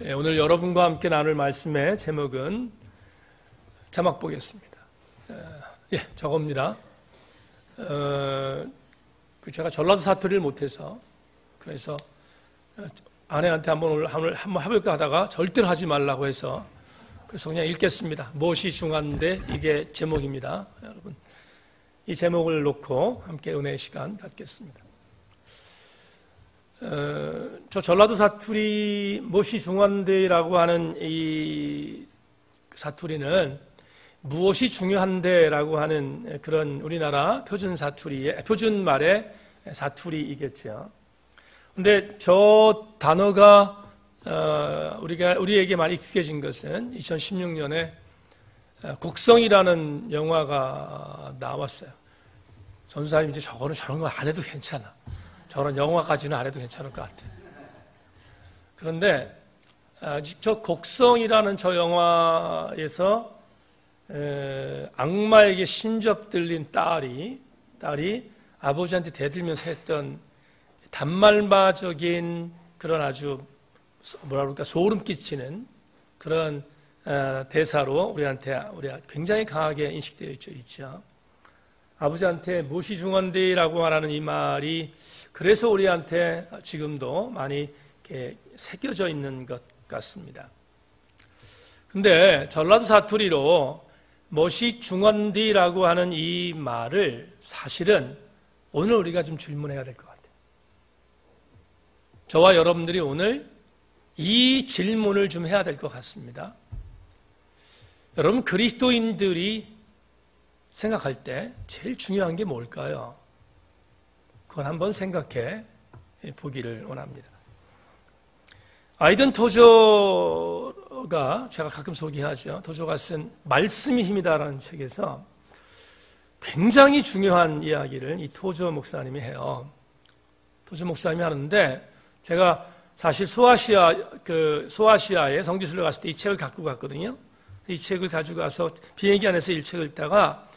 오늘 여러분과 함께 나눌 말씀의 제목은 자막 보겠습니다. 저겁니다. 제가 전라도 사투리를 못해서 그래서 아내한테 한번 해볼까 하다가 절대로 하지 말라고 해서 그래서 그냥 읽겠습니다. 무엇이 중요한데 이게 제목입니다. 여러분 이 제목을 놓고 함께 은혜의 시간 갖겠습니다. 저 전라도 사투리 무엇이 중요한데라고 하는 이 사투리는 무엇이 중요한데라고 하는 그런 우리나라 표준 말의 사투리이겠죠. 근데 저 단어가 우리에게 많이 익숙해진 것은 2016년에 곡성이라는 영화가 나왔어요. 전사님 이제 저런 거 안 해도 괜찮아. 저런 영화까지는 안 해도 괜찮을 것 같아요. 그런데 저 곡성이라는 저 영화에서 악마에게 신접들린 딸이 아버지한테 대들면서 했던 단말마적인 그런 아주 소름 끼치는 그런 대사로 우리가 굉장히 강하게 인식되어 있죠. 아버지한테 무엇이 중요한데라고 말하는 이 말이 그래서 우리한테 지금도 많이 이렇게 새겨져 있는 것 같습니다. 근데 전라도 사투리로 무엇이 중요한데라고 하는 이 말을 사실은 오늘 우리가 좀 질문해야 될 것 같아요. 저와 여러분들이 오늘 이 질문을 좀 해야 될 것 같습니다. 여러분 그리스도인들이 생각할 때 제일 중요한 게 뭘까요? 그걸 한번 생각해 보기를 원합니다. 아이든 토조가 제가 가끔 소개하죠. 토조가 쓴 말씀이 힘이다라는 책에서 굉장히 중요한 이야기를 이 토조 목사님이 해요. 토조 목사님이 하는데 제가 사실 소아시아에 성지순례 갔을 때 이 책을 갖고 갔거든요. 이 책을 가지고 가서 비행기 안에서 이 책을 읽다가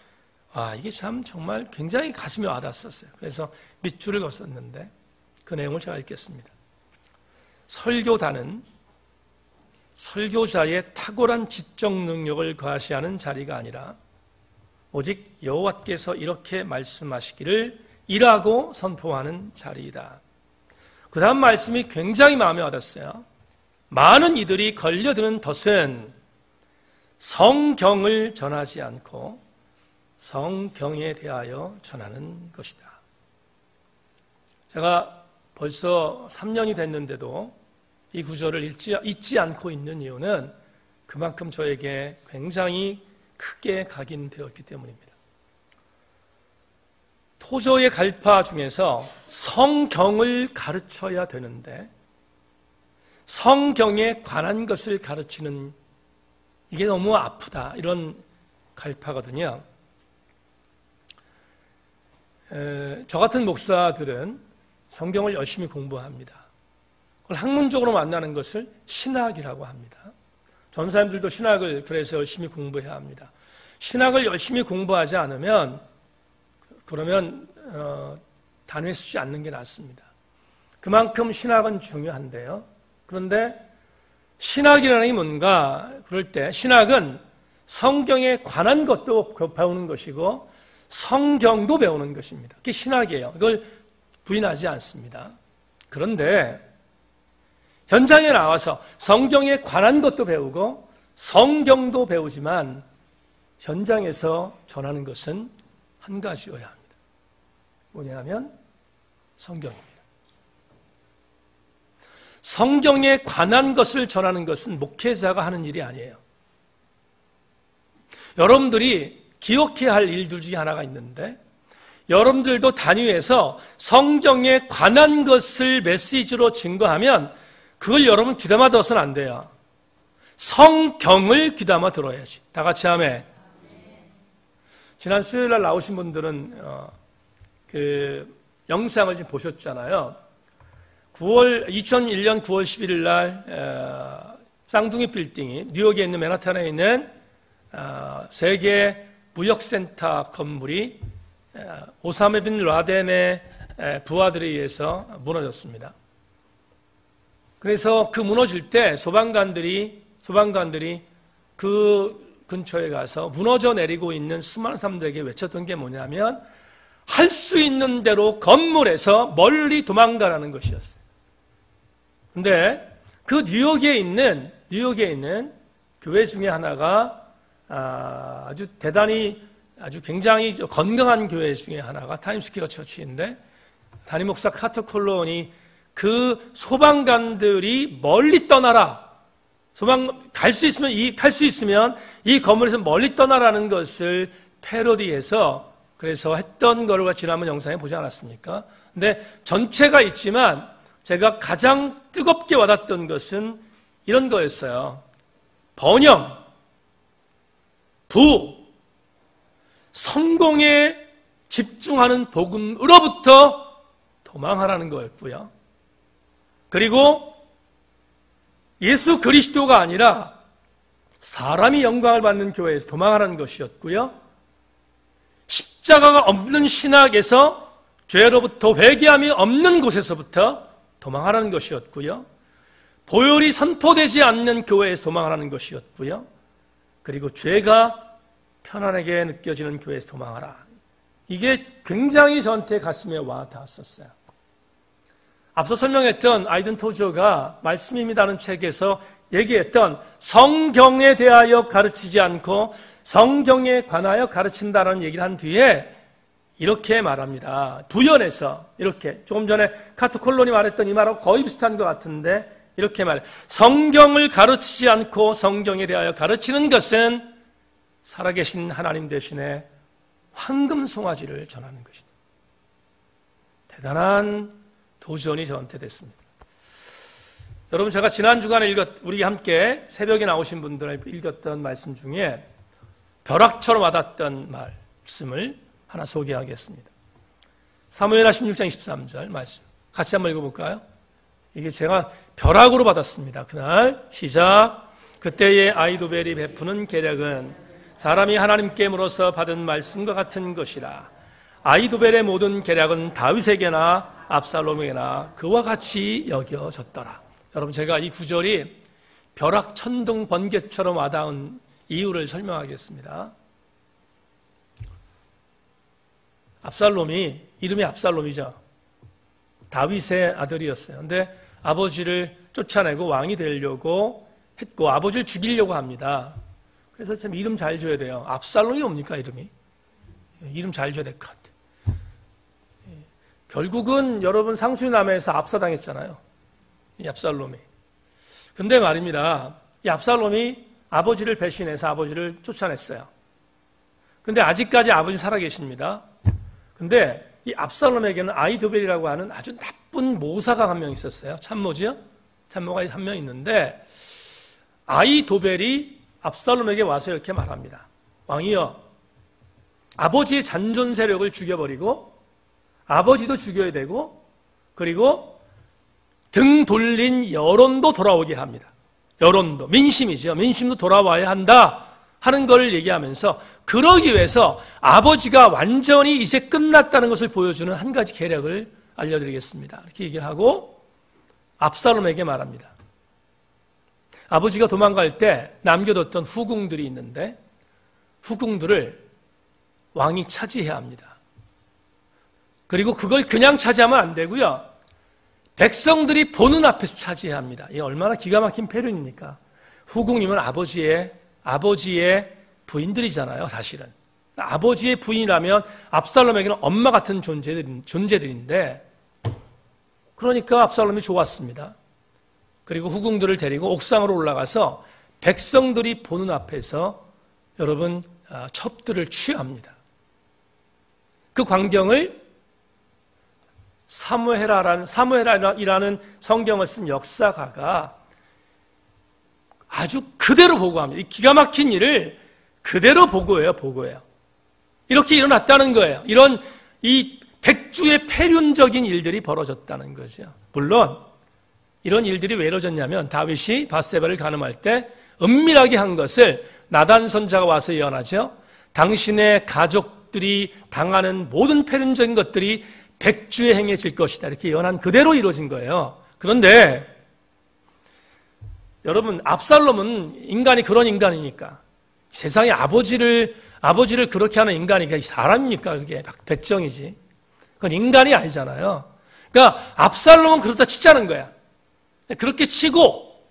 이게 참 정말 굉장히 가슴이 와닿았었어요. 그래서 밑줄을 그었었는데 그 내용을 제가 읽겠습니다. 설교단은 설교자의 탁월한 지적 능력을 과시하는 자리가 아니라 오직 여호와께서 이렇게 말씀하시기를 이라고 선포하는 자리이다. 그 다음 말씀이 굉장히 마음에 와닿았어요. 많은 이들이 걸려드는 덫은 성경을 전하지 않고 성경에 대하여 전하는 것이다. 제가 벌써 3년이 됐는데도 이 구절을 잊지 않고 있는 이유는 그만큼 저에게 굉장히 크게 각인되었기 때문입니다. 토조의 갈파 중에서 성경을 가르쳐야 되는데 성경에 관한 것을 가르치는 이게 너무 아프다 이런 갈파거든요. 저 같은 목사들은 성경을 열심히 공부합니다. 그걸 학문적으로 만나는 것을 신학이라고 합니다. 전사님들도 신학을 그래서 열심히 공부해야 합니다. 신학을 열심히 공부하지 않으면 그러면 단회 쓰지 않는 게 낫습니다. 그만큼 신학은 중요한데요. 그런데 신학이라는 게 뭔가 그럴 때 신학은 성경에 관한 것도 배우는 것이고 성경도 배우는 것입니다. 그게 신학이에요. 이걸 부인하지 않습니다. 그런데 현장에 나와서 성경에 관한 것도 배우고 성경도 배우지만 현장에서 전하는 것은 한 가지여야 합니다. 뭐냐면 성경입니다. 성경에 관한 것을 전하는 것은 목회자가 하는 일이 아니에요. 여러분들이 기억해야 할 일들 중에 하나가 있는데 여러분들도 단위에서 성경에 관한 것을 메시지로 증거하면 그걸 여러분 귀담아 들어서는 안 돼요. 성경을 귀담아 들어야지. 다 같이 아멘. 지난 수요일 날 나오신 분들은 그 영상을 좀 보셨잖아요. 2001년 9월 11일 날 쌍둥이 빌딩이 뉴욕에 있는 맨하탄에 있는 세계 무역센터 건물이 오사마 빈 라덴의 부하들에 의해서 무너졌습니다. 그래서 그 무너질 때 소방관들이 그 근처에 가서 무너져 내리고 있는 수많은 사람들에게 외쳤던 게 뭐냐면 할 수 있는 대로 건물에서 멀리 도망가라는 것이었어요. 근데 그 뉴욕에 있는 교회 중에 하나가 아주 굉장히 건강한 교회 중에 하나가 타임스퀘어 처치인데 담임 목사 카터 콜론이 그 소방관들이 멀리 떠나라. 갈 수 있으면 이 건물에서 멀리 떠나라는 것을 패러디해서 그래서 했던 거를 지난번 영상에 보지 않았습니까? 근데 전체가 있지만 제가 가장 뜨겁게 와닿던 것은 이런 거였어요. 번영, 부, 성공에 집중하는 복음으로부터 도망하라는 거였고요. 그리고 예수 그리스도가 아니라 사람이 영광을 받는 교회에서 도망하라는 것이었고요. 십자가가 없는 신학에서 죄로부터 회개함이 없는 곳에서부터 도망하라는 것이었고요. 보혈이 선포되지 않는 교회에서 도망하라는 것이었고요. 그리고 죄가 편안하게 느껴지는 교회에서 도망하라. 이게 굉장히 저한테 가슴에 와 닿았었어요. 앞서 설명했던 아이든 토저가 말씀입니다는 책에서 얘기했던 성경에 대하여 가르치지 않고 성경에 관하여 가르친다는 얘기를 한 뒤에 이렇게 말합니다. 부연해서 이렇게 조금 전에 카트 콜론이 말했던 이 말하고 거의 비슷한 것 같은데 이렇게 말해요. 성경을 가르치지 않고 성경에 대하여 가르치는 것은 살아계신 하나님 대신에 황금 송아지를 전하는 것이다. 대단한 도전이 저한테 됐습니다. 여러분 제가 지난 주간에 우리 함께 새벽에 나오신 분들 읽었던 말씀 중에 벼락처럼 와닿았던 말씀을 하나 소개하겠습니다. 사무엘하 16장 23절 말씀 같이 한번 읽어볼까요? 이게 제가 벼락으로 받았습니다. 그날 시작. 그때의 아히도벨이 베푸는 계략은 사람이 하나님께 물어서 받은 말씀과 같은 것이라. 아히도벨의 모든 계략은 다윗에게나 압살롬에게나 그와 같이 여겨졌더라. 여러분 제가 이 구절이 벼락 천둥 번개처럼 와닿은 이유를 설명하겠습니다. 압살롬이 이름이 압살롬이죠. 다윗의 아들이었어요. 근데 아버지를 쫓아내고 왕이 되려고 했고 아버지를 죽이려고 합니다. 그래서 참 이름 잘 줘야 돼요. 압살롬이 뭡니까 이름이? 이름 잘 줘야 될 것 같아요. 결국은 여러분 상수남에서 압사당했잖아요. 이 압살롬이. 근데 말입니다. 이 압살롬이 아버지를 배신해서 아버지를 쫓아냈어요. 근데 아직까지 아버지 살아계십니다. 근데 이 압살롬에게는 아히도벨이라고 하는 아주 나쁜 모사가 한 명 있었어요. 참모지요? 참모가 한 명 있는데 아히도벨이 압살롬에게 와서 이렇게 말합니다. 왕이여, 아버지의 잔존 세력을 죽여버리고 아버지도 죽여야 되고 그리고 등 돌린 여론도 돌아오게 합니다. 여론도, 민심이죠. 민심도 돌아와야 한다 하는 걸 얘기하면서 그러기 위해서 아버지가 완전히 이제 끝났다는 것을 보여주는 한 가지 계략을 알려드리겠습니다. 이렇게 얘기를 하고 압살롬에게 말합니다. 아버지가 도망갈 때 남겨뒀던 후궁들이 있는데 후궁들을 왕이 차지해야 합니다. 그리고 그걸 그냥 차지하면 안 되고요. 백성들이 보는 앞에서 차지해야 합니다. 이게 얼마나 기가 막힌 패륜입니까? 후궁이면 아버지의 부인들이잖아요, 사실은. 아버지의 부인이라면 압살롬에게는 엄마 같은 존재들인데 그러니까 압살롬이 좋았습니다. 그리고 후궁들을 데리고 옥상으로 올라가서 백성들이 보는 앞에서 여러분 첩들을 취합니다. 그 광경을 사무엘이라는 성경을 쓴 역사가가 아주 그대로 보고합니다. 이 기가 막힌 일을 그대로 보고해요. 이렇게 일어났다는 거예요. 이런 이 백주의 패륜적인 일들이 벌어졌다는 거죠. 물론 이런 일들이 왜 이루어졌냐면 다윗이 바세바를 간음할 때 은밀하게 한 것을 나단 선자가 와서 예언하죠. 당신의 가족들이 당하는 모든 패륜적인 것들이 백주에 행해질 것이다. 이렇게 예언한 그대로 이루어진 거예요. 그런데 여러분, 압살롬은 인간이 그런 인간이니까. 세상에 아버지를 그렇게 하는 인간이 그게 사람입니까? 그게 백정이지. 그건 인간이 아니잖아요. 그러니까 압살롬은 그렇다 치자는 거야. 그렇게 치고,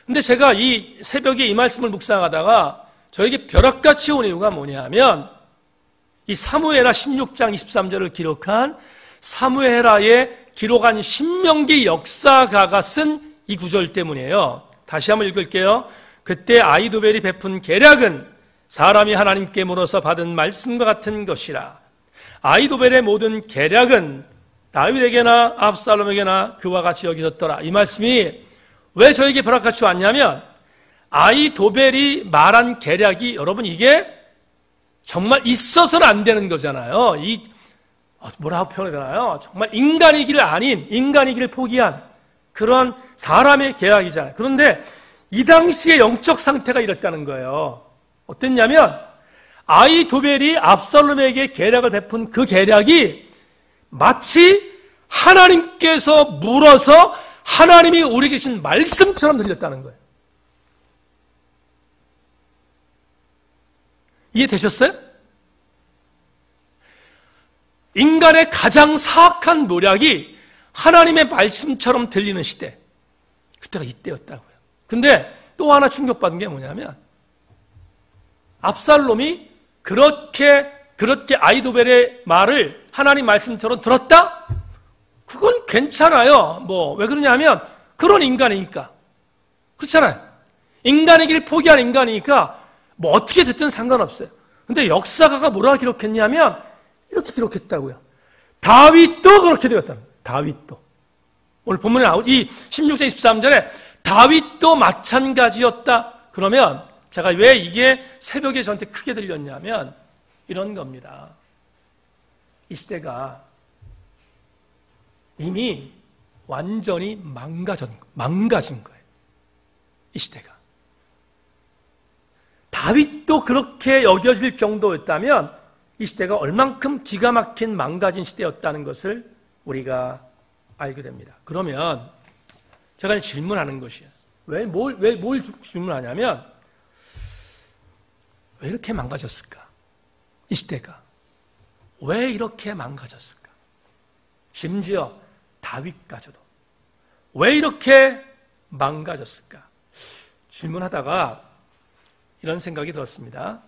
근데 제가 이 새벽에 이 말씀을 묵상하다가 저에게 벼락같이 온 이유가 뭐냐면, 이 사무엘하 16장 23절을 기록한 사무엘하에 기록한 신명기 역사가가 쓴 이 구절 때문이에요. 다시 한번 읽을게요. 그때 아히도벨이 베푼 계략은 사람이 하나님께 물어서 받은 말씀과 같은 것이라. 아히도벨의 모든 계략은 다윗에게나 압살롬에게나 그와 같이 여겨졌더라. 이 말씀이 왜 저에게 벼락같이 왔냐면, 아히도벨이 말한 계략이, 여러분, 이게 정말 있어서는 안 되는 거잖아요. 뭐라고 표현해야 되나요? 정말 인간이기를 아닌, 인간이기를 포기한 그런 사람의 계략이잖아요. 그런데 이 당시의 영적 상태가 이랬다는 거예요. 어땠냐면, 아히도벨이 압살롬에게 계략을 베푼 그 계략이 마치 하나님께서 물어서 하나님이 우리 계신 말씀처럼 들렸다는 거예요. 이해되셨어요? 인간의 가장 사악한 노력이 하나님의 말씀처럼 들리는 시대, 그때가 이때였다고요. 근데 또 하나 충격받은 게 뭐냐면, 압살롬이 그렇게 아히도벨의 말을 하나님 말씀처럼 들었다? 그건 괜찮아요. 왜 그러냐면 그런 인간이니까. 그렇잖아요. 인간이길 포기한 인간이니까 어떻게 됐든 상관없어요. 근데 역사가가 뭐라고 기록했냐면 이렇게 기록했다고요. 다윗도 그렇게 되었다. 다윗도. 오늘 본문에 나온 이 16장 23절에 다윗도 마찬가지였다. 그러면 제가 왜 이게 새벽에 저한테 크게 들렸냐면 이런 겁니다. 이 시대가 이미 완전히 망가진 거예요. 이 시대가. 다윗도 그렇게 여겨질 정도였다면 이 시대가 얼만큼 기가 막힌 망가진 시대였다는 것을 우리가 알게 됩니다. 그러면 제가 질문하는 것이에요. 뭘 질문하냐면 왜 이렇게 망가졌을까? 이 시대가. 왜 이렇게 망가졌을까? 심지어 다윗까지도. 왜 이렇게 망가졌을까? 질문하다가 이런 생각이 들었습니다.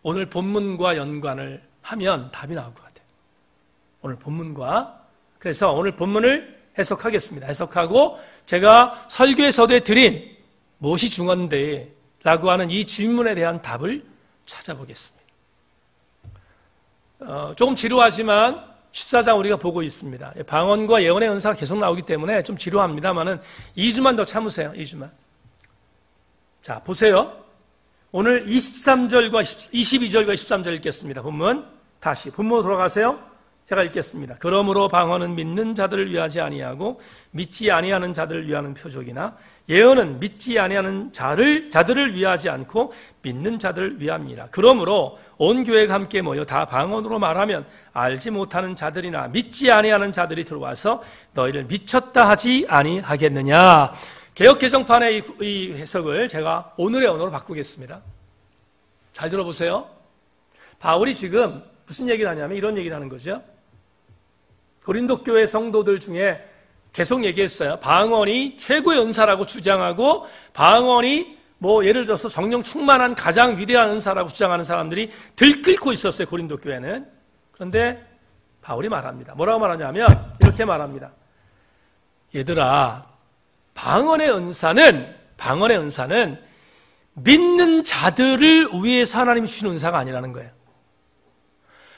오늘 본문과 연관을 하면 답이 나올 것 같아요. 오늘 본문과. 그래서 오늘 본문을 해석하겠습니다. 해석하고 제가 설교에서도 드린 무엇이 중요한데 라고 하는 이 질문에 대한 답을 찾아보겠습니다. 조금 지루하지만 14장 우리가 보고 있습니다. 방언과 예언의 은사가 계속 나오기 때문에 좀 지루합니다만은 2주만 더 참으세요. 2주만. 자, 보세요. 오늘 23절과 22절과 23절 읽겠습니다. 본문. 다시 본문으로 돌아가세요. 제가 읽겠습니다. 그러므로 방언은 믿는 자들을 위하지 아니하고 믿지 아니하는 자들을 위하는 표적이나 예언은 믿지 아니하는 자들을 위하지 않고 믿는 자들을 위함이라. 그러므로 온 교회가 함께 모여 다 방언으로 말하면 알지 못하는 자들이나 믿지 아니하는 자들이 들어와서 너희를 미쳤다 하지 아니하겠느냐. 개역개정판의 이 해석을 제가 오늘의 언어로 바꾸겠습니다. 잘 들어보세요. 바울이 지금 무슨 얘기를 하냐면 이런 얘기를 하는 거죠. 고린도 교회 성도들 중에 계속 얘기했어요. 방언이 최고의 은사라고 주장하고 방언이 예를 들어서 성령 충만한 가장 위대한 은사라고 주장하는 사람들이 들끓고 있었어요. 고린도 교회는. 그런데 바울이 말합니다. 뭐라고 말하냐면 이렇게 말합니다. 얘들아, 방언의 은사는 믿는 자들을 위해서 하나님이 주신 은사가 아니라는 거예요.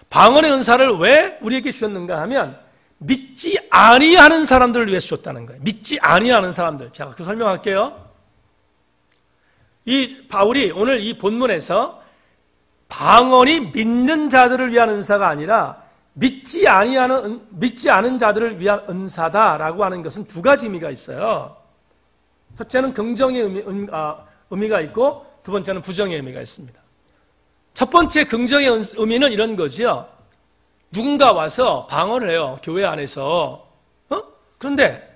방언의 은사를 왜 우리에게 주셨는가 하면 믿지 아니하는 사람들을 위해서 줬다는 거예요. 믿지 아니하는 사람들. 제가 그 설명할게요. 이 바울이 오늘 이 본문에서 방언이 믿는 자들을 위한 은사가 아니라 믿지 않은 자들을 위한 은사다라고 하는 것은 두 가지 의미가 있어요. 첫째는 긍정의 의미가 있고 두 번째는 부정의 의미가 있습니다. 첫 번째 긍정의 의미는 이런 거죠. 누군가 와서 방언을 해요. 교회 안에서. 그런데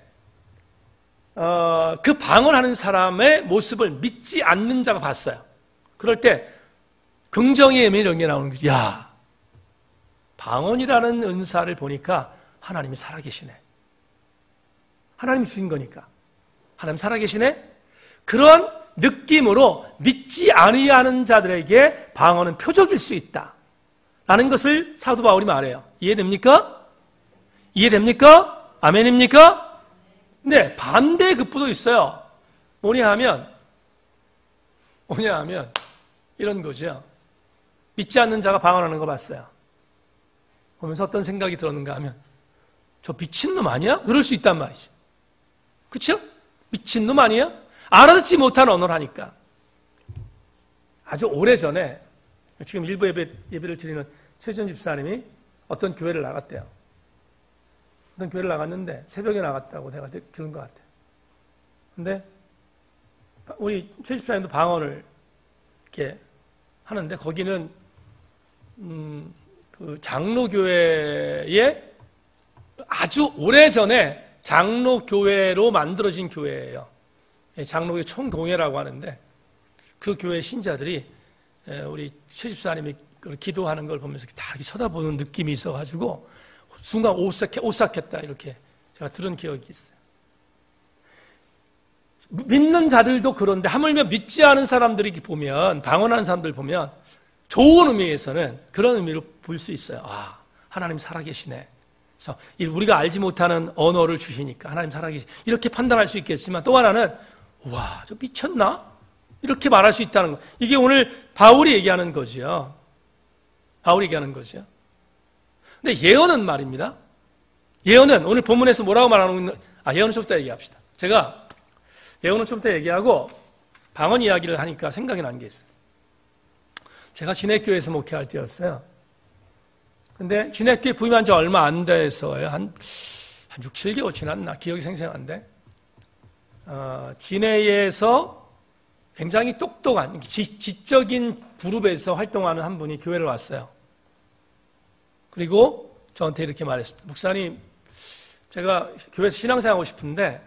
그 방언하는 사람의 모습을 믿지 않는 자가 봤어요. 그럴 때 긍정의 의미 이런 게 나오는 거죠. 야, 방언이라는 은사를 보니까 하나님이 살아계시네. 하나님이 주신 거니까. 하나님 살아계시네? 그런 느낌으로 믿지 아니하는 자들에게 방언은 표적일 수 있다. 라는 것을 사도 바울이 말해요. 이해됩니까? 이해됩니까? 아멘입니까? 네, 반대의 급부도 있어요. 뭐냐 하면 이런 거죠. 믿지 않는 자가 방언하는 거 봤어요. 보면서 어떤 생각이 들었는가 하면 저 미친놈 아니야? 그럴 수 있단 말이죠. 그렇죠? 미친놈 아니야? 알아듣지 못한 언어를 하니까. 아주 오래전에 지금 일부 예배를 드리는 최준 집사님이 어떤 교회를 나갔대요. 어떤 교회를 나갔는데 새벽에 나갔다고 내가 들은 것 같아요. 근데 우리 최 집사님도 방언을 이렇게 하는데 거기는 그 장로교회에 아주 오래전에 장로교회로 만들어진 교회예요. 장로교회 총동회라고 하는데 그 교회 신자들이 우리 최 집사님이 기도하는 걸 보면서 다 이렇게 쳐다보는 느낌이 있어가지고 순간 오싹했다 이렇게 제가 들은 기억이 있어요. 믿는 자들도 그런데 하물며 믿지 않은 사람들이 보면 방언하는 사람들 보면 좋은 의미에서는 그런 의미로 볼 수 있어요. 아, 하나님 살아계시네. 그래서 우리가 알지 못하는 언어를 주시니까 하나님 살아계시 이렇게 판단할 수 있겠지만 또 하나는 우와, 저 미쳤나? 이렇게 말할 수 있다는 거. 이게 오늘 바울이 얘기하는 거죠. 바울이 얘기하는 거죠. 근데 예언은 말입니다. 예언은 오늘 본문에서 뭐라고 말하는 건지, 예언은 좀 이따 얘기합시다. 제가 예언은 좀 이따 얘기하고 방언 이야기를 하니까 생각이 난 게 있어요. 제가 진해교회에서 목회할 때였어요. 근데 진해교회 부임한 지 얼마 안 돼서요. 한 6, 7개월 지났나? 기억이 생생한데. 진해에서 굉장히 똑똑한 지적인 그룹에서 활동하는 한 분이 교회를 왔어요. 그리고 저한테 이렇게 말했습니다. 목사님, 제가 교회에서 신앙생활하고 싶은데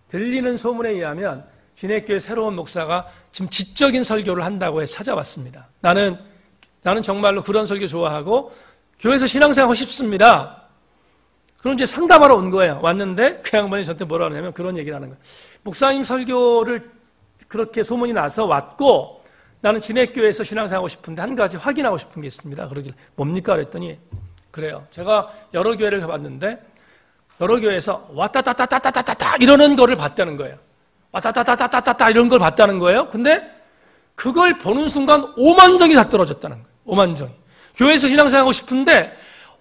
들리는 소문에 의하면 진해교회 새로운 목사가 지금 지적인 설교를 한다고 해서 찾아왔습니다. 나는 정말로 그런 설교 좋아하고 교회에서 신앙생활하고 싶습니다. 그럼 이제 상담하러 온 거예요. 왔는데 그 양반이 저한테 뭐라 하냐면 그런 얘기를 하는 거예요. 목사님 설교를 그렇게 소문이 나서 왔고 나는 진해교회에서 신앙생활하고 싶은데 한 가지 확인하고 싶은 게 있습니다. 그러길래 뭡니까? 그랬더니 그래요. 제가 여러 교회를 가봤는데 여러 교회에서 왔다따따따따따따 이러는 거를 봤다는 거예요. 왔다따따따따따 이런 걸 봤다는 거예요. 근데 그걸 보는 순간 5만 정이 다 떨어졌다는 거예요. 5만 정이. 교회에서 신앙생활하고 싶은데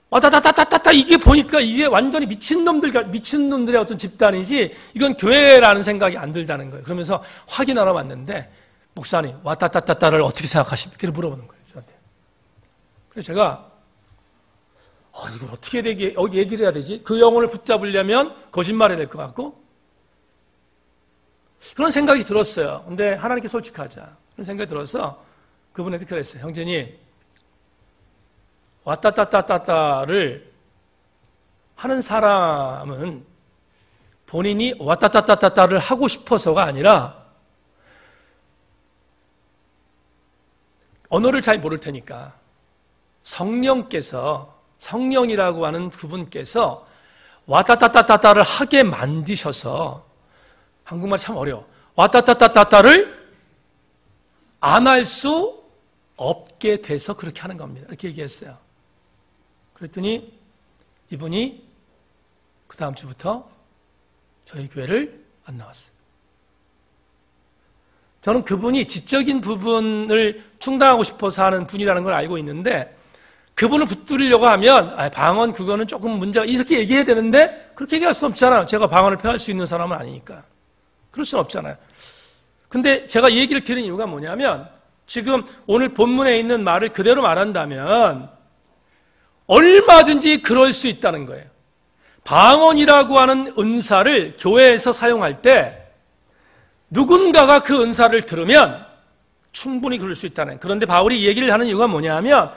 왔다따따따따 이게 보니까 이게 완전히 미친놈들의 어떤 집단이지 이건 교회라는 생각이 안 들다는 거예요. 그러면서 확인하러 왔는데 목사님 왔다따따따를 어떻게 생각하십니까? 이렇게 물어보는 거예요. 저한테. 그래서 제가 이걸 어떻게 얘기를 해야 되지? 그 영혼을 붙잡으려면 거짓말해야 될 것 같고 그런 생각이 들었어요. 근데 하나님께 솔직하자. 그런 생각이 들어서 그분한테 그랬어요. 형제님 왔다따따따따를 하는 사람은 본인이 왔다따따따따를 하고 싶어서가 아니라 언어를 잘 모를 테니까 성령이라고 하는 그분께서 왔다따따따따를 하게 만드셔서 한국말 참 어려워. 왔다따따따따를 안 할 수 없게 돼서 그렇게 하는 겁니다. 이렇게 얘기했어요. 그랬더니 이분이 그 다음 주부터 저희 교회를 안 나왔어요. 저는 그분이 지적인 부분을 충당하고 싶어서 하는 분이라는 걸 알고 있는데 그분을 붙들려고 하면 방언 그거는 조금 문제가 이렇게 얘기해야 되는데 그렇게 얘기할 수 없잖아요. 제가 방언을 폐할 수 있는 사람은 아니니까. 그럴 수는 없잖아요. 근데 제가 이 얘기를 드린 이유가 뭐냐면 지금 오늘 본문에 있는 말을 그대로 말한다면 얼마든지 그럴 수 있다는 거예요. 방언이라고 하는 은사를 교회에서 사용할 때 누군가가 그 은사를 들으면 충분히 그럴 수 있다는 거예요. 그런데 바울이 이 얘기를 하는 이유가 뭐냐면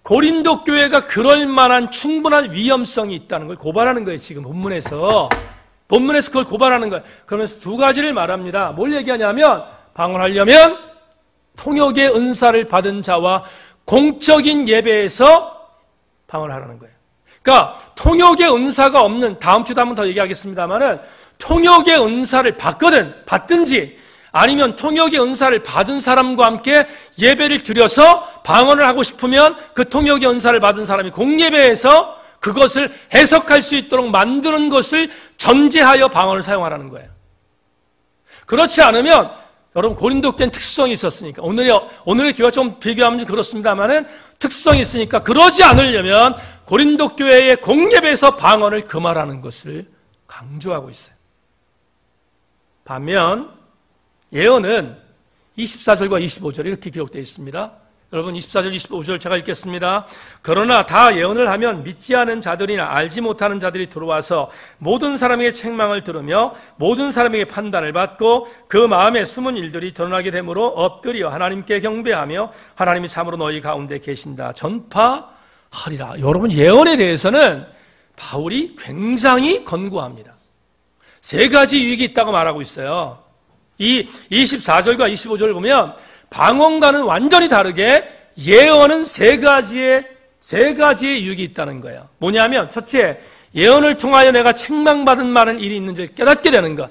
고린도 교회가 그럴 만한 충분한 위험성이 있다는 걸 고발하는 거예요. 지금 본문에서 본문에서 그걸 고발하는 거예요. 그러면서 두 가지를 말합니다. 뭘 얘기하냐면 방언하려면 통역의 은사를 받은 자와 공적인 예배에서 방언하라는 거예요. 그러니까 통역의 은사가 없는, 다음 주도 한번 더 얘기하겠습니다만은 통역의 은사를 받든지 아니면 통역의 은사를 받은 사람과 함께 예배를 드려서 방언을 하고 싶으면 그 통역의 은사를 받은 사람이 공예배에서 그것을 해석할 수 있도록 만드는 것을 전제하여 방언을 사용하라는 거예요. 그렇지 않으면 여러분 고린도 교회는 특수성이 있었으니까 오늘의 교회와 좀 비교하면 좀 그렇습니다만은 특수성이 있으니까 그러지 않으려면 고린도 교회의 공예배에서 방언을 금하라는 것을 강조하고 있어요. 반면 예언은 24절과 25절에 이렇게 기록되어 있습니다. 여러분 24절 25절 제가 읽겠습니다. 그러나 다 예언을 하면 믿지 않은 자들이나 알지 못하는 자들이 들어와서 모든 사람에게 책망을 들으며 모든 사람에게 판단을 받고 그 마음에 숨은 일들이 드러나게 되므로 엎드려 하나님께 경배하며 하나님이 참으로 너희 가운데 계신다 전파하리라. 여러분 예언에 대해서는 바울이 굉장히 권고합니다. 세 가지 유익이 있다고 말하고 있어요. 이 24절과 25절을 보면 방언과는 완전히 다르게 예언은 세 가지의 유익이 있다는 거예요. 뭐냐면 첫째, 예언을 통하여 내가 책망받은 많은 일이 있는지를 깨닫게 되는 것.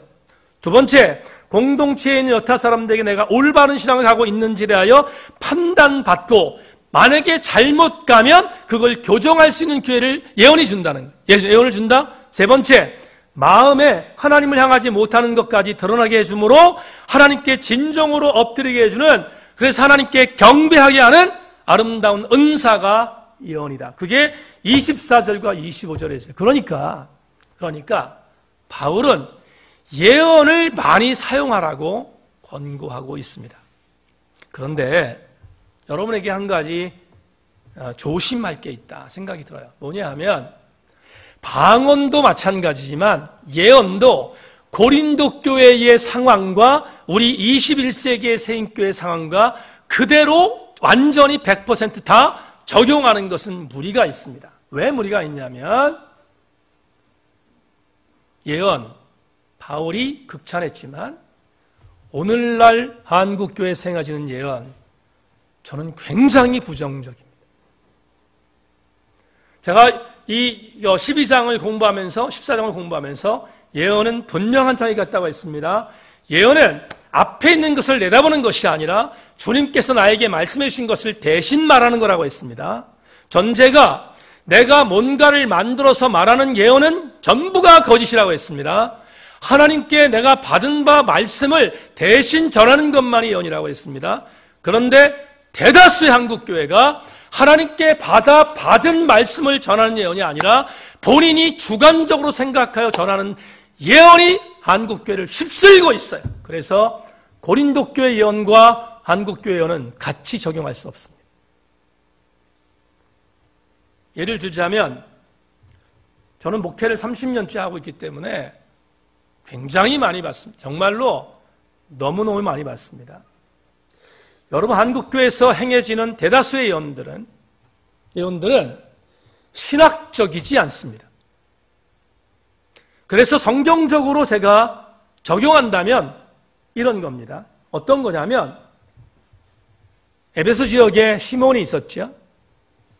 두 번째, 공동체에 있는 여타 사람들에게 내가 올바른 신앙을 가고 있는지에 대하여 판단받고 만약에 잘못 가면 그걸 교정할 수 있는 기회를 예언이 준다는 거예요. 예언을 준다. 세 번째, 마음에 하나님을 향하지 못하는 것까지 드러나게 해주므로 하나님께 진정으로 엎드리게 해주는, 그래서 하나님께 경배하게 하는 아름다운 은사가 예언이다. 그게 24절과 25절에 있어요. 그러니까 바울은 예언을 많이 사용하라고 권고하고 있습니다. 그런데 여러분에게 한 가지 조심할 게 있다 생각이 들어요. 뭐냐 하면 방언도 마찬가지지만 예언도 고린도 교회의 상황과 우리 21세기의 세인교회 상황과 그대로 완전히 100% 다 적용하는 것은 무리가 있습니다. 왜 무리가 있냐면 예언, 바울이 극찬했지만 오늘날 한국교회에 행해지는 예언, 저는 굉장히 부정적입니다. 제가 이 12장을 공부하면서 14장을 공부하면서 예언은 분명한 차이가 있다고 했습니다. 예언은 앞에 있는 것을 내다보는 것이 아니라 주님께서 나에게 말씀해 주신 것을 대신 말하는 거라고 했습니다. 전제가 내가 뭔가를 만들어서 말하는 예언은 전부가 거짓이라고 했습니다. 하나님께 내가 받은 바 말씀을 대신 전하는 것만이 예언이라고 했습니다. 그런데 대다수의 한국교회가 하나님께 받은 말씀을 전하는 예언이 아니라 본인이 주관적으로 생각하여 전하는 예언이 한국교회를 휩쓸고 있어요. 그래서 고린도교회 예언과 한국교회 예언은 같이 적용할 수 없습니다. 예를 들자면 저는 목회를 30년째 하고 있기 때문에 굉장히 많이 봤습니다. 정말로 너무너무 많이 봤습니다. 여러분 한국교회에서 행해지는 대다수의 예언들은 신학적이지 않습니다. 그래서 성경적으로 제가 적용한다면 이런 겁니다. 어떤 거냐면 에베소 지역에 시몬이 있었죠.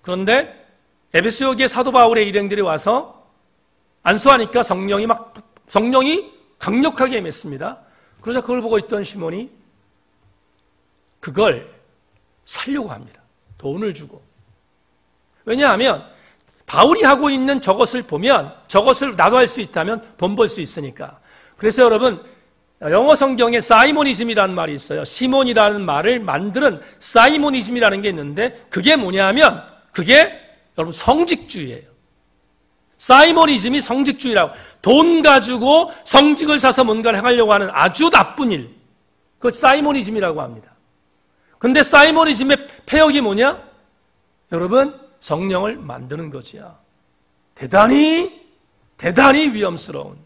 그런데 에베소 지역에 사도 바울의 일행들이 와서 안수하니까 성령이 강력하게 임했습니다. 그러자 그걸 보고 있던 시몬이 그걸 살려고 합니다. 돈을 주고. 왜냐하면 바울이 하고 있는 저것을 보면 저것을 나도 할 수 있다면 돈 벌 수 있으니까. 그래서 여러분 영어 성경에 사이모니즘이라는 말이 있어요. 시몬이라는 말을 만드는 사이모니즘이라는 게 있는데 그게 뭐냐면 그게 여러분 성직주의예요. 사이모니즘이 성직주의라고. 돈 가지고 성직을 사서 뭔가를 행하려고 하는 아주 나쁜 일. 그걸 사이모니즘이라고 합니다. 근데 사이모니즘의 폐역이 뭐냐? 여러분 성령을 만드는 거지요. 대단히 위험스러운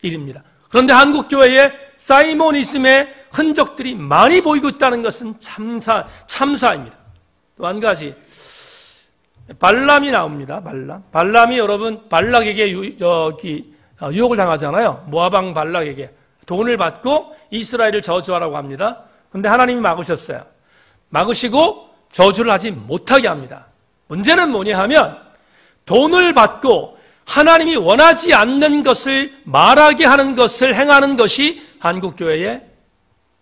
일입니다. 그런데 한국교회에 사이모니즘의 흔적들이 많이 보이고 있다는 것은 참사입니다. 또 한 가지 발람이 나옵니다. 발람이 여러분 발락에게 유혹을 당하잖아요. 모압 왕 발락에게 돈을 받고 이스라엘을 저주하라고 합니다. 그런데 하나님이 막으셨어요. 막으시고 저주를 하지 못하게 합니다. 문제는 뭐냐 하면 돈을 받고 하나님이 원하지 않는 것을 말하게 하는 것을 행하는 것이 한국교회에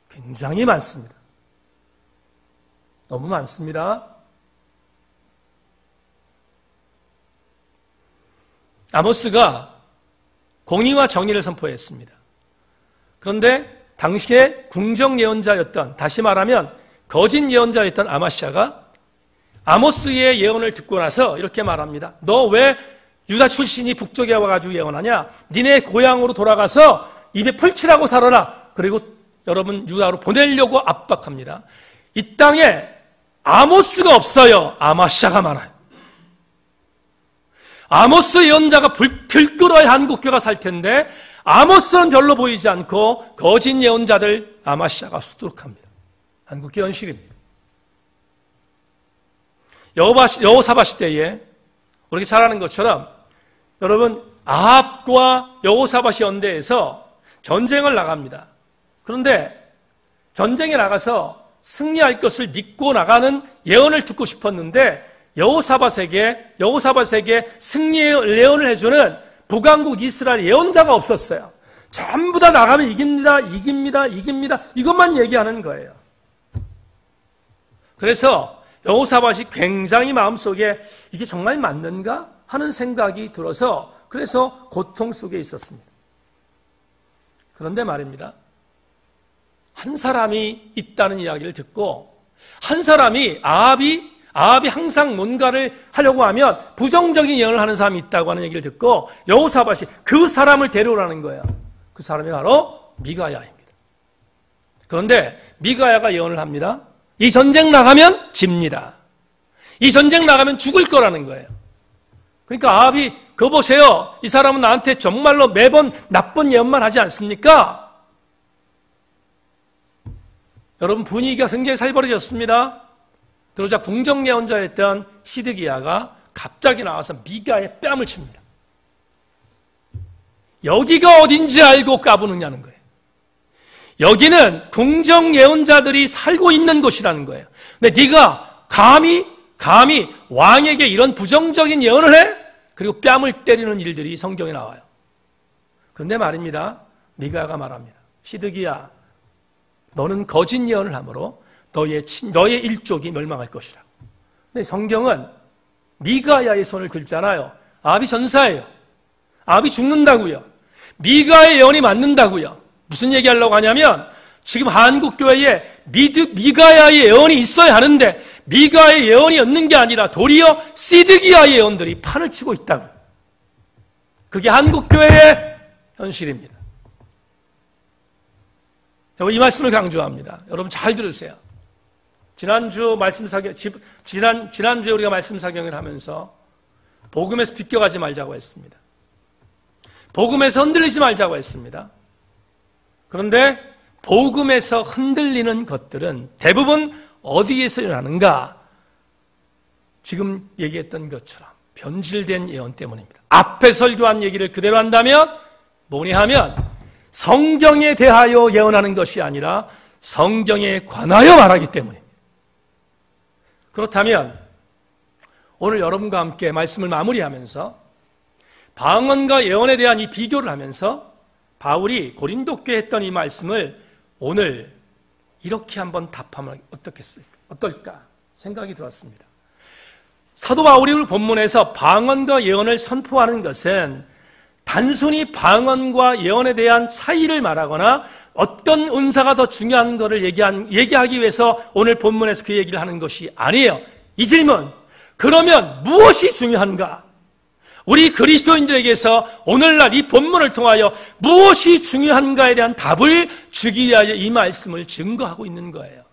굉장히 많습니다. 너무 많습니다. 아모스가 공의와 정의를 선포했습니다. 그런데 당시에 궁정 예언자였던, 다시 말하면 거짓 예언자였던 아마시아가 아모스의 예언을 듣고 나서 이렇게 말합니다. 너 왜 유다 출신이 북쪽에 와가지고 예언하냐? 니네 고향으로 돌아가서 입에 풀칠하고 살아라. 그리고 여러분 유다로 보내려고 압박합니다. 이 땅에 아모스가 없어요. 아마시아가 많아요. 아모스 예언자가 들끓어야 한국교가 살 텐데 아모스는 별로 보이지 않고 거짓 예언자들 아마시아가 수두룩합니다. 한국교 현실입니다. 여호사밧 시대에 우리가 잘 아는 것처럼 여러분 아합과 여호사밧이 연대해서 전쟁을 나갑니다. 그런데 전쟁에 나가서 승리할 것을 믿고 나가는 예언을 듣고 싶었는데 여호사밧에게 승리의 예언을 해주는 북왕국 이스라엘 예언자가 없었어요. 전부 다 나가면 이깁니다. 이것만 얘기하는 거예요. 그래서 여호사밧이 굉장히 마음속에 이게 정말 맞는가 하는 생각이 들어서 그래서 고통 속에 있었습니다. 그런데 말입니다. 한 사람이 있다는 이야기를 듣고 한 사람이 아합이 항상 뭔가를 하려고 하면 부정적인 예언을 하는 사람이 있다고 하는 얘기를 듣고 여호사밧이 그 사람을 데려오라는 거예요. 그 사람이 바로 미가야입니다. 그런데 미가야가 예언을 합니다. 이 전쟁 나가면 집니다. 이 전쟁 나가면 죽을 거라는 거예요. 그러니까 아합이 그거 보세요. 이 사람은 나한테 정말로 매번 나쁜 예언만 하지 않습니까? 여러분 분위기가 굉장히 살벌해졌습니다. 그러자 궁정 예언자였던 시드기야가 갑자기 나와서 미가의 뺨을 칩니다. 여기가 어딘지 알고 까부느냐는 거예요. 여기는 궁정 예언자들이 살고 있는 곳이라는 거예요. 근데 네가 감히 왕에게 이런 부정적인 예언을 해? 그리고 뺨을 때리는 일들이 성경에 나와요. 그런데 말입니다. 미가가 말합니다. 시드기야, 너는 거짓 예언을 함으로 너의 일족이 멸망할 것이라. 근데 성경은 미가야의 손을 들잖아요. 아합이 전사예요. 아합이 죽는다고요. 미가의 예언이 맞는다고요. 무슨 얘기하려고 하냐면 지금 한국교회에 미가야의 예언이 있어야 하는데 미가의 예언이 없는 게 아니라 도리어 시드기야의 예언들이 판을 치고 있다고요. 그게 한국교회의 현실입니다. 이 말씀을 강조합니다. 여러분 잘 들으세요. 지난주에 우리가 말씀 사경을 하면서 복음에서 비껴가지 말자고 했습니다. 복음에서 흔들리지 말자고 했습니다. 그런데 복음에서 흔들리는 것들은 대부분 어디에서 일어나는가? 지금 얘기했던 것처럼 변질된 예언 때문입니다. 앞에 설교한 얘기를 그대로 한다면 뭐냐 하면 성경에 대하여 예언하는 것이 아니라 성경에 관하여 말하기 때문입니다. 그렇다면 오늘 여러분과 함께 말씀을 마무리하면서 방언과 예언에 대한 이 비교를 하면서 바울이 고린도 교회에 했던 이 말씀을 오늘 이렇게 한번 답하면 어떨까 생각이 들었습니다. 사도 바울이 오늘 본문에서 방언과 예언을 선포하는 것은 단순히 방언과 예언에 대한 차이를 말하거나 어떤 은사가 더 중요한 것을 얘기하기 위해서 오늘 본문에서 그 얘기를 하는 것이 아니에요. 이 질문, 그러면 무엇이 중요한가? 우리 그리스도인들에게서 오늘날 이 본문을 통하여 무엇이 중요한가에 대한 답을 주기 위하여 이 말씀을 증거하고 있는 거예요.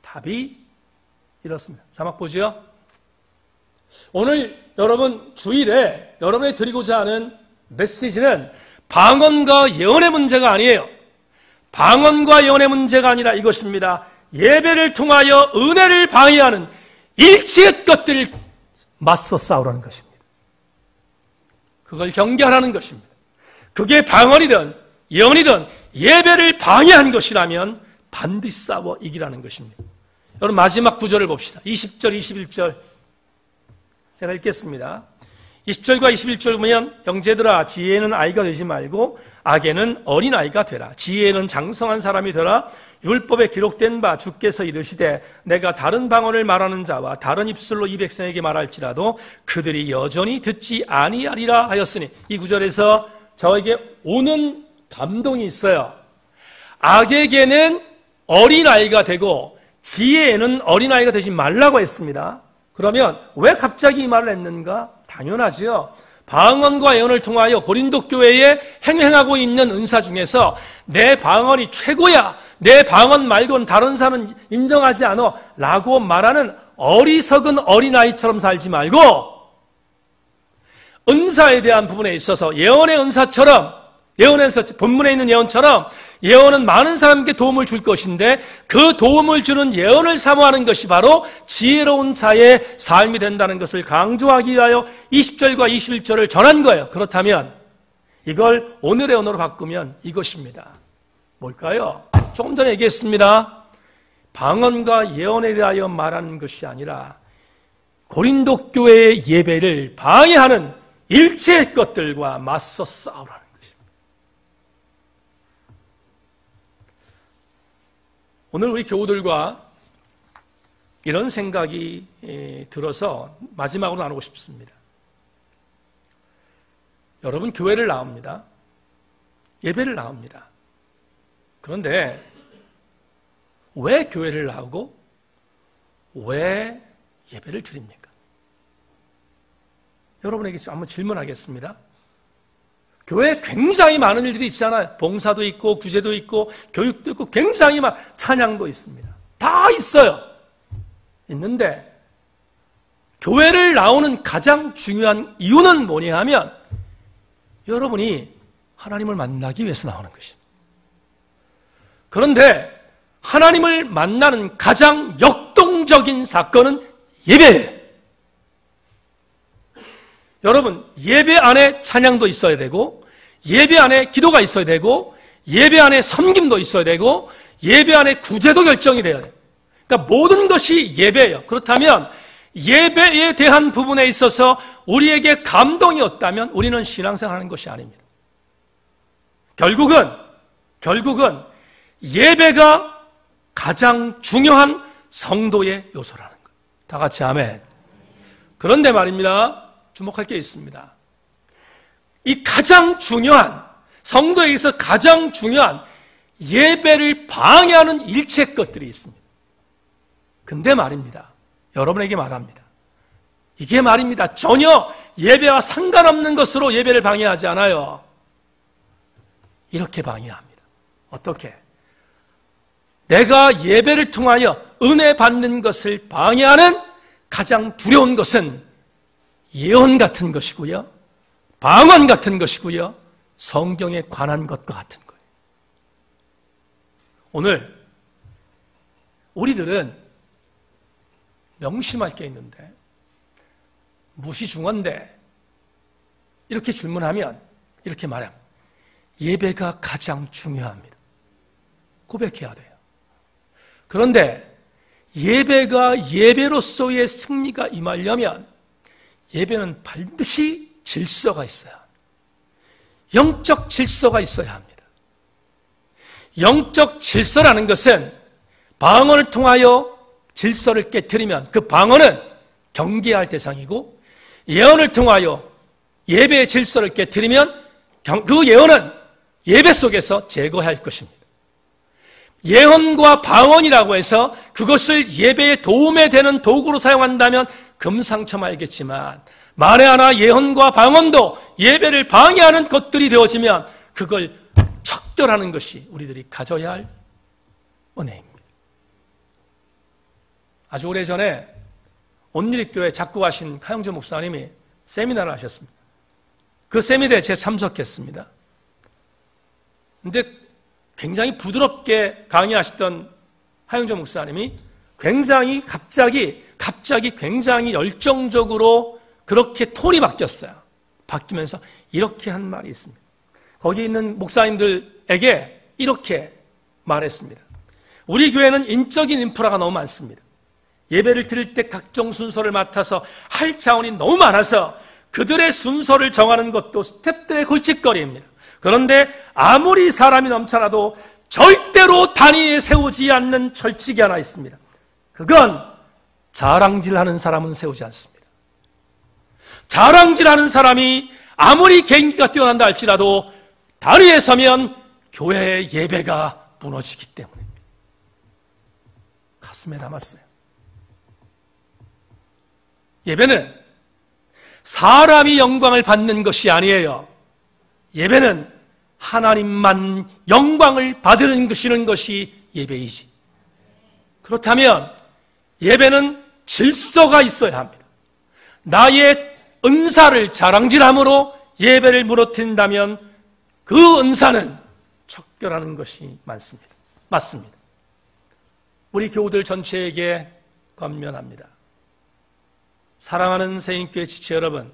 답이 이렇습니다. 자막 보죠. 오늘 여러분 주일에 여러분이 드리고자 하는 메시지는 방언과 예언의 문제가 아니에요. 방언과 예언의 문제가 아니라 이것입니다. 예배를 통하여 은혜를 방해하는 일체의 것들을 맞서 싸우라는 것입니다. 그걸 경계하라는 것입니다. 그게 방언이든 예언이든 예배를 방해한 것이라면 반드시 싸워 이기라는 것입니다. 여러분 마지막 구절을 봅시다. 20절, 21절 제가 읽겠습니다. 20절과 21절 보면 형제들아 지혜는 아이가 되지 말고 악에는 어린아이가 되라. 지혜는 장성한 사람이 되라. 율법에 기록된 바 주께서 이르시되 내가 다른 방언을 말하는 자와 다른 입술로 이 백성에게 말할지라도 그들이 여전히 듣지 아니하리라 하였으니 이 구절에서 저에게 오는 감동이 있어요. 악에게는 어린아이가 되고 지혜에는 어린아이가 되지 말라고 했습니다. 그러면 왜 갑자기 이 말을 했는가? 당연하지요. 방언과 예언을 통하여 고린도 교회에 행행하고 있는 은사 중에서 내 방언이 최고야, 내 방언 말고는 다른 사람은 인정하지 않아 라고 말하는 어리석은 어린아이처럼 살지 말고 은사에 대한 부분에 있어서 예언의 은사처럼, 예언에서 본문에 있는 예언처럼 예언은 많은 사람에게 도움을 줄 것인데 그 도움을 주는 예언을 사모하는 것이 바로 지혜로운 자의 삶이 된다는 것을 강조하기 위하여 20절과 21절을 전한 거예요. 그렇다면 이걸 오늘의 언어로 바꾸면 이것입니다. 뭘까요? 조금 전에 얘기했습니다. 방언과 예언에 대하여 말하는 것이 아니라 고린도 교회의 예배를 방해하는 일체의 것들과 맞서 싸우라는 오늘 우리 교우들과 이런 생각이 들어서 마지막으로 나누고 싶습니다. 여러분 교회를 나옵니다. 예배를 나옵니다. 그런데 왜 교회를 나오고 왜 예배를 드립니까? 여러분에게 한번 질문하겠습니다. 교회에 굉장히 많은 일들이 있잖아요. 봉사도 있고 구제도 있고 교육도 있고 굉장히 찬양도 있습니다. 다 있어요. 있는데 교회를 나오는 가장 중요한 이유는 뭐냐 하면 여러분이 하나님을 만나기 위해서 나오는 것입니다. 그런데 하나님을 만나는 가장 역동적인 사건은 예배예요. 여러분 예배 안에 찬양도 있어야 되고 예배 안에 기도가 있어야 되고 예배 안에 섬김도 있어야 되고 예배 안에 구제도 결정이 돼야 돼요. 그러니까 모든 것이 예배예요. 그렇다면 예배에 대한 부분에 있어서 우리에게 감동이 없다면 우리는 신앙생활하는 것이 아닙니다. 결국은 예배가 가장 중요한 성도의 요소라는 것. 다 같이 아멘. 그런데 말입니다. 주목할 게 있습니다. 이 가장 중요한, 성도에게서 가장 중요한 예배를 방해하는 일체 것들이 있습니다. 근데 말입니다. 여러분에게 말합니다. 이게 말입니다. 전혀 예배와 상관없는 것으로 예배를 방해하지 않아요. 이렇게 방해합니다. 어떻게? 내가 예배를 통하여 은혜 받는 것을 방해하는 가장 두려운 것은 예언 같은 것이고요. 방언 같은 것이고요. 성경에 관한 것과 같은 거예요. 오늘 우리들은 명심할 게 있는데 무엇이 중요한데 이렇게 질문하면 이렇게 말합니다. 예배가 가장 중요합니다. 고백해야 돼요. 그런데 예배가 예배로서의 승리가 임하려면 예배는 반드시 질서가 있어야 합니다. 영적 질서가 있어야 합니다. 영적 질서라는 것은 방언을 통하여 질서를 깨트리면 그 방언은 경계할 대상이고 예언을 통하여 예배의 질서를 깨트리면 그 예언은 예배 속에서 제거할 것입니다. 예언과 방언이라고 해서 그것을 예배에 도움에 되는 도구로 사용한다면 금상첨화이겠지만 만에 하나 예언과 방언도 예배를 방해하는 것들이 되어지면 그걸 척결하는 것이 우리들이 가져야 할 은혜입니다. 아주 오래전에 온누리교회 작구하신 하영재 목사님이 세미나를 하셨습니다. 그 세미나에 제가 참석했습니다. 근데 굉장히 부드럽게 강의하시던 하영재 목사님이 굉장히 갑자기 굉장히 열정적으로 그렇게 톤이 바뀌었어요. 바뀌면서 이렇게 한 말이 있습니다. 거기 있는 목사님들에게 이렇게 말했습니다. 우리 교회는 인적인 인프라가 너무 많습니다. 예배를 드릴 때 각종 순서를 맡아서 할 자원이 너무 많아서 그들의 순서를 정하는 것도 스태프들의 골칫거리입니다. 그런데 아무리 사람이 넘쳐나도 절대로 단위에 세우지 않는 철칙이 하나 있습니다. 그건 자랑질하는 사람은 세우지 않습니다. 자랑질하는 사람이 아무리 개인기가 뛰어난다 할지라도 다리에 서면 교회의 예배가 무너지기 때문입니다. 가슴에 남았어요. 예배는 사람이 영광을 받는 것이 아니에요. 예배는 하나님만 영광을 받는 것이 예배이지. 그렇다면 예배는 질서가 있어야 합니다. 나의 은사를 자랑질함으로 예배를 무너뜨린다면 그 은사는 척결하는 것이 맞습니다. 우리 교우들 전체에게 권면합니다. 사랑하는 새인교회 지체 여러분,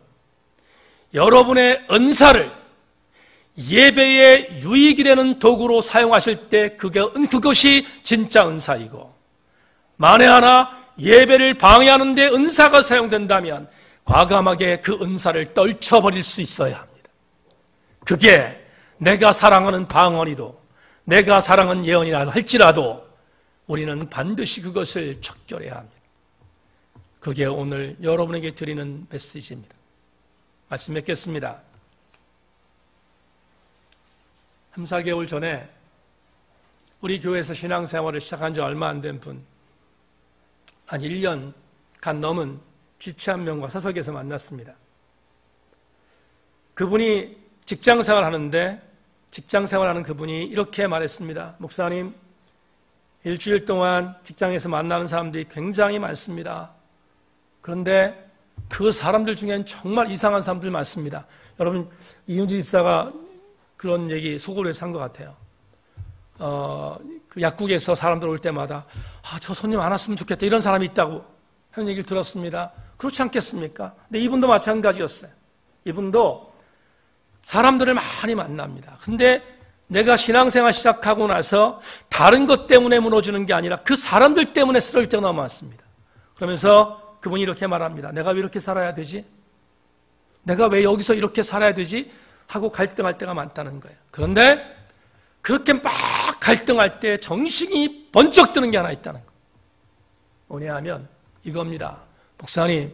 여러분의 은사를 예배에 유익이 되는 도구로 사용하실 때 그것이 진짜 은사이고, 만에 하나 예배를 방해하는 데 은사가 사용된다면 과감하게 그 은사를 떨쳐버릴 수 있어야 합니다. 그게 내가 사랑하는 방언이도 내가 사랑하는 예언이라 할지라도 우리는 반드시 그것을 척결해야 합니다. 그게 오늘 여러분에게 드리는 메시지입니다. 말씀 맺겠습니다. 3, 4개월 전에 우리 교회에서 신앙생활을 시작한 지 얼마 안 된 분, 한 1년 간 넘은 지체 한 명과 사석에서 만났습니다. 그분이 직장생활 하는데 직장생활하는 그분이 이렇게 말했습니다. 목사님, 일주일 동안 직장에서 만나는 사람들이 굉장히 많습니다. 그런데 그 사람들 중엔 정말 이상한 사람들 많습니다. 여러분, 이윤주 집사가 그런 얘기 속으로 해서 한 것 같아요. 그 약국에서 사람들 올 때마다 저 손님 안 왔으면 좋겠다 이런 사람이 있다고 하는 얘기를 들었습니다. 그렇지 않겠습니까? 근데 이분도 마찬가지였어요. 이분도 사람들을 많이 만납니다. 근데 내가 신앙생활 시작하고 나서 다른 것 때문에 무너지는 게 아니라 그 사람들 때문에 쓰러질 때가 너무 많습니다. 그러면서 그분이 이렇게 말합니다. 내가 왜 이렇게 살아야 되지? 내가 왜 여기서 이렇게 살아야 되지? 하고 갈등할 때가 많다는 거예요. 그런데 그렇게 막 갈등할 때 정신이 번쩍 드는 게 하나 있다는 거예요. 뭐냐 하면 이겁니다. 목사님,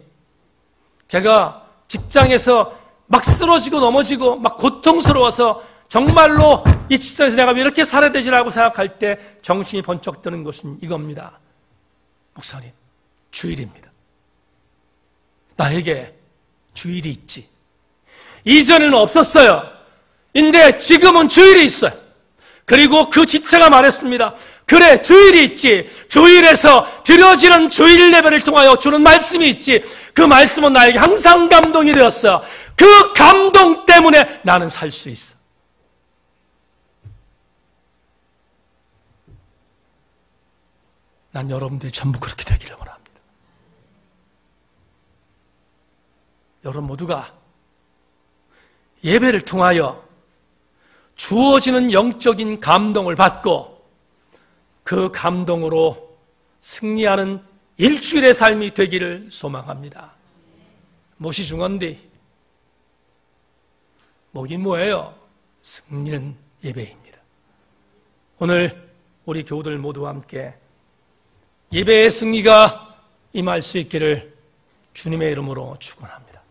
제가 직장에서 막 쓰러지고 넘어지고 막 고통스러워서 정말로 이 직장에서 내가 왜 이렇게 살아야 되지라고 생각할 때 정신이 번쩍 드는 것은 이겁니다. 목사님, 주일입니다. 나에게 주일이 있지. 이전에는 없었어요. 근데 지금은 주일이 있어요. 그리고 그 지체가 말했습니다. 그래, 주일이 있지. 주일에서 드려지는 주일 예배를 통하여 주는 말씀이 있지. 그 말씀은 나에게 항상 감동이 되었어. 그 감동 때문에 나는 살 수 있어. 난 여러분들이 전부 그렇게 되기를 원합니다. 여러분 모두가 예배를 통하여 주어지는 영적인 감동을 받고 그 감동으로 승리하는 일주일의 삶이 되기를 소망합니다. 무엇이 중요한데? 뭐긴 뭐예요? 승리는 예배입니다. 오늘 우리 교우들 모두와 함께 예배의 승리가 임할 수 있기를 주님의 이름으로 축원합니다.